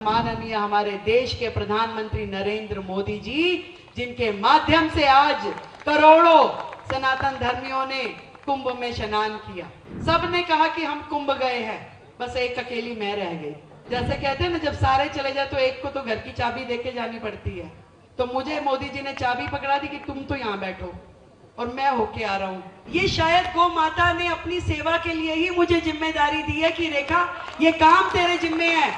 माननीय हमारे देश के प्रधानमंत्री नरेंद्र मोदी जी, जिनके माध्यम से आज करोड़ों सनातन धर्मियों ने कुंभ में स्नान किया। सबने कहा कि हम कुंभ गए हैं, बस एक अकेली मैं रह गई। जैसे कहते हैं ना, जब सारे चले जाए तो एक को तो घर की चाबी देके जानी पड़ती है। तो मुझे मोदी जी ने चाबी पकड़ा दी कि तुम तो यहाँ बैठो और मैं होके आ रहा हूँ। ये शायद गौ माता ने अपनी सेवा के लिए ही मुझे जिम्मेदारी दी है कि रेखा, ये काम तेरे जिम्मे है,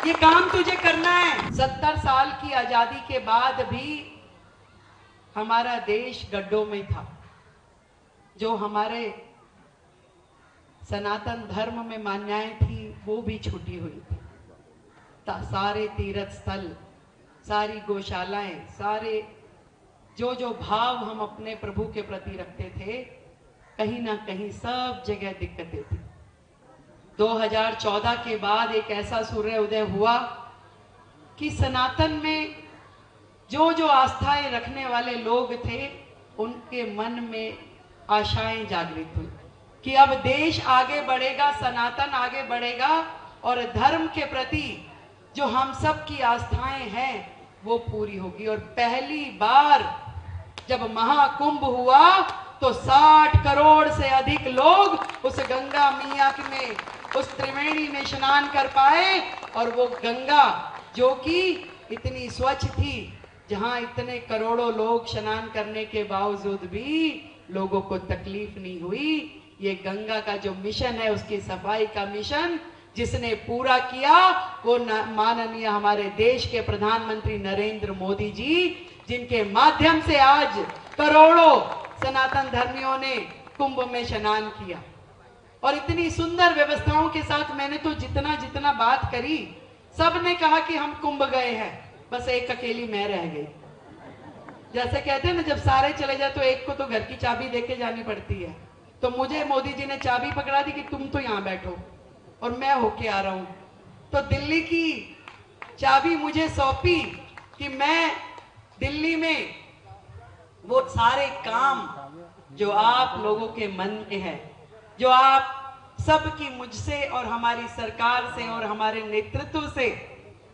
ये काम तुझे करना है। 70 साल की आजादी के बाद भी हमारा देश गड्ढों में था। जो हमारे सनातन धर्म में मान्यताएं थी वो भी छूटी हुई थी। सारे तीर्थ स्थल, सारी गौशालाएं, सारे जो भाव हम अपने प्रभु के प्रति रखते थे, कहीं ना कहीं सब जगह दिक्कतें थी। 2014 के बाद एक ऐसा सूर्य उदय हुआ कि सनातन में जो आस्थाएं रखने वाले लोग थे, उनके मन में आशाएं जागृत हुई कि अब देश आगे बढ़ेगा, सनातन आगे बढ़ेगा और धर्म के प्रति जो हम सब की आस्थाएं हैं वो पूरी होगी। और पहली बार जब महाकुंभ हुआ तो 60 करोड़ से अधिक लोग उस गंगा मैया में, उस त्रिवेणी में स्नान कर पाए। और वो गंगा जो कि इतनी स्वच्छ थी, जहां इतने करोड़ों लोग स्नान करने के बावजूद भी लोगों को तकलीफ नहीं हुई। ये गंगा का जो मिशन है, उसकी सफाई का मिशन जिसने पूरा किया वो माननीय हमारे देश के प्रधानमंत्री नरेंद्र मोदी जी, जिनके माध्यम से आज करोड़ों सनातन धर्मियों ने कुंभ में स्नान किया। और इतनी सुंदर व्यवस्थाओं के साथ मैंने तो जितना बात करी, सबने कहा कि हम कुंभ गए हैं, बस एक अकेली मैं रह गई। जैसे कहते हैं ना, जब सारे चले जाए तो एक को तो घर की चाबी देके जानी पड़ती है। तो मुझे मोदी जी ने चाबी पकड़ा दी कि तुम तो यहाँ बैठो और मैं होके आ रहा हूँ। तो दिल्ली की चाबी मुझे सौंपी कि मैं दिल्ली में वो सारे काम जो आप लोगों के मन में है, जो आप सबकी मुझसे और हमारी सरकार से और हमारे नेतृत्व से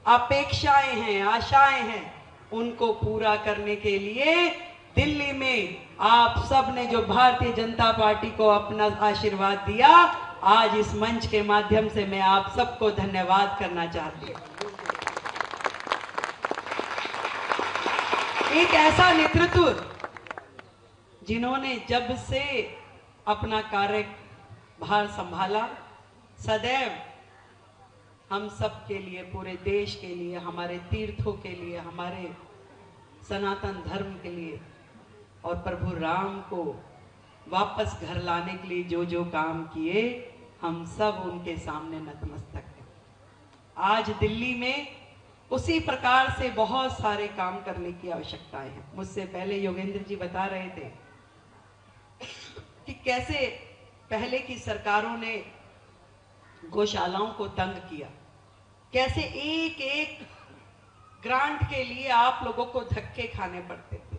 अपेक्षाएं हैं, आशाएं हैं, उनको पूरा करने के लिए दिल्ली में आप सब ने जो भारतीय जनता पार्टी को अपना आशीर्वाद दिया, आज इस मंच के माध्यम से मैं आप सबको धन्यवाद करना चाहती हूं। एक ऐसा नेतृत्व जिन्होंने जब से अपना कार्यभार संभाला, सदैव हम सब के लिए, पूरे देश के लिए, हमारे तीर्थों के लिए, हमारे सनातन धर्म के लिए और प्रभु राम को वापस घर लाने के लिए जो काम किए, हम सब उनके सामने नतमस्तक हैं। आज दिल्ली में उसी प्रकार से बहुत सारे काम करने की आवश्यकताएं हैं। मुझसे पहले योगेंद्र जी बता रहे थे कि कैसे पहले की सरकारों ने गौशालाओं को तंग किया, कैसे एक एक ग्रांट के लिए आप लोगों को धक्के खाने पड़ते थे,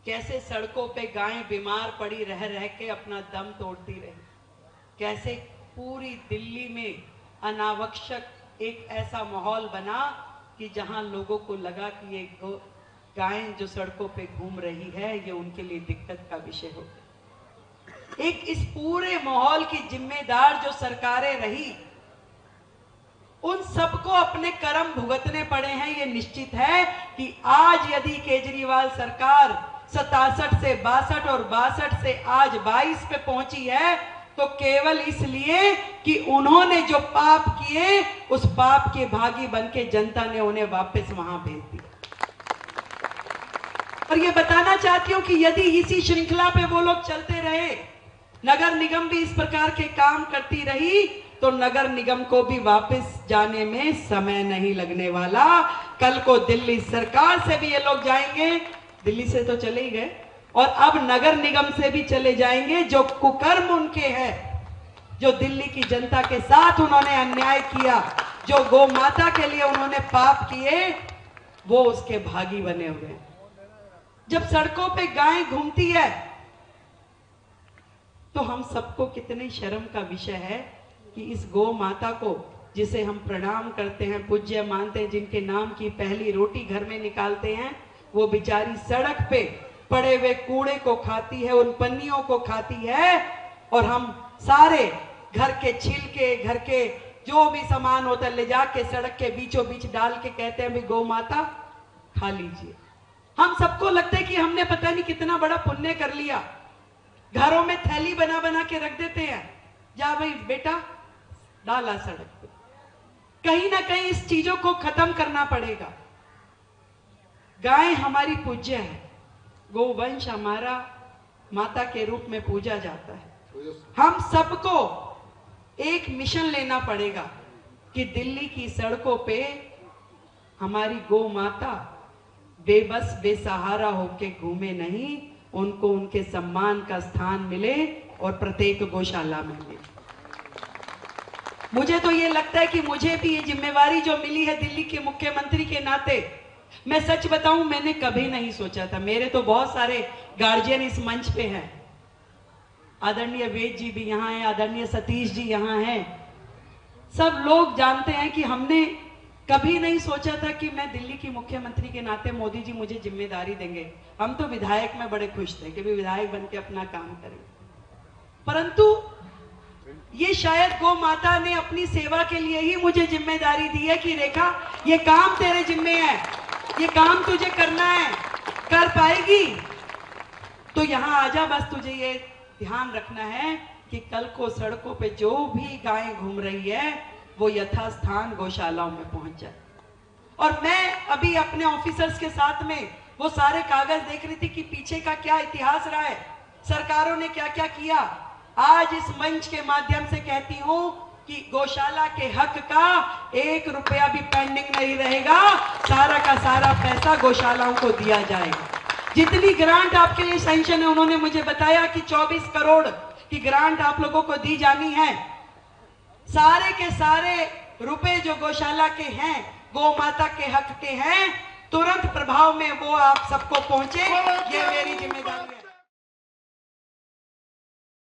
कैसे सड़कों पे गायें बीमार पड़ी रह के अपना दम तोड़ती रही, कैसे पूरी दिल्ली में अनावश्यक एक ऐसा माहौल बना कि जहां लोगों को लगा कि ये गायें जो सड़कों पे घूम रही है, ये उनके लिए दिक्कत का विषय हो गया। एक इस पूरे माहौल की जिम्मेदार जो सरकारें रही, उन सबको अपने कर्म भुगतने पड़े हैं। ये निश्चित है कि आज यदि केजरीवाल सरकार 67 से 62 और 62 से आज 22 पे पहुंची है, तो केवल इसलिए कि उन्होंने जो पाप किए, उस पाप के भागी बनके जनता ने उन्हें वापस वहां भेज दिया। और ये बताना चाहती हूं कि यदि इसी श्रृंखला पे वो लोग चलते रहे, नगर निगम भी इस प्रकार के काम करती रही, तो नगर निगम को भी वापस जाने में समय नहीं लगने वाला। कल को दिल्ली सरकार से भी ये लोग जाएंगे, दिल्ली से तो चले ही गए, और अब नगर निगम से भी चले जाएंगे। जो कुकर्म उनके हैं, जो दिल्ली की जनता के साथ उन्होंने अन्याय किया, जो गौ माता के लिए उन्होंने पाप किए, वो उसके भागी बने हुए। जब सड़कों पे गाय घूमती है तो हम सबको कितनी शर्म का विषय है कि इस गौ माता को जिसे हम प्रणाम करते हैं, पूज्य मानते हैं, जिनके नाम की पहली रोटी घर में निकालते हैं, वो बेचारी सड़क पे पड़े हुए कूड़े को खाती है, उन पन्नियों को खाती है, और हम सारे घर के छिलके, घर के जो भी सामान होता है ले जाके सड़क के बीचों बीच डाल के कहते हैं भी गौ माता खा लीजिए। हम सबको लगता है कि हमने पता नहीं कितना बड़ा पुण्य कर लिया। घरों में थैली बना बना के रख देते हैं, जा भाई बेटा डाला सड़क पे। कहीं ना कहीं इस चीजों को खत्म करना पड़ेगा। गाय हमारी पूज्य है, गोवंश हमारा माता के रूप में पूजा जाता है। हम सबको एक मिशन लेना पड़ेगा कि दिल्ली की सड़कों पे हमारी गौ माता बेबस बेसहारा होके घूमे नहीं, उनको उनके सम्मान का स्थान मिले और प्रत्येक गौशाला में मिले। मुझे तो ये लगता है कि मुझे भी ये जिम्मेवारी जो मिली है दिल्ली के मुख्यमंत्री के नाते, मैं सच बताऊं मैंने कभी नहीं सोचा था। मेरे तो बहुत सारे गार्जियन इस मंच पे हैं, आदरणीय वेद जी भी यहाँ हैं, आदरणीय सतीश जी यहाँ हैं, सब लोग जानते हैं कि हमने कभी नहीं सोचा था कि मैं दिल्ली की मुख्यमंत्री के नाते मोदी जी मुझे जिम्मेदारी देंगे। हम तो विधायक में बड़े खुश थे कि भी विधायक बन के अपना काम करें, परंतु ये शायद गौ माता ने अपनी सेवा के लिए ही मुझे जिम्मेदारी दी है कि रेखा ये काम तेरे जिम्मे है, ये काम तुझे करना है, कर पाएगी तो यहाँ आजा। बस तुझे ये ध्यान रखना है कि कल को सड़कों पे जो भी गायें घूम रही है वो यथास्थान गौशालाओं में पहुंच जाए। और मैं अभी अपने ऑफिसर्स के साथ में वो सारे कागज देख रही थी कि पीछे का क्या इतिहास रहा है, सरकारों ने क्या क्या किया। आज इस मंच के माध्यम से कहती हूं कि गौशाला के हक का 1 रुपया भी पेंडिंग नहीं रहेगा, सारा का सारा पैसा गौशालाओं को दिया जाएगा। जितनी ग्रांट आपके लिए सैंक्शन है, उन्होंने मुझे बताया कि 24 करोड़ की ग्रांट आप लोगों को दी जानी है। सारे के सारे रुपए जो गौशाला के हैं, गौ माता के हक के हैं, तुरंत प्रभाव में वो आप सबको पहुंचे, ये मेरी जिम्मेदारी है।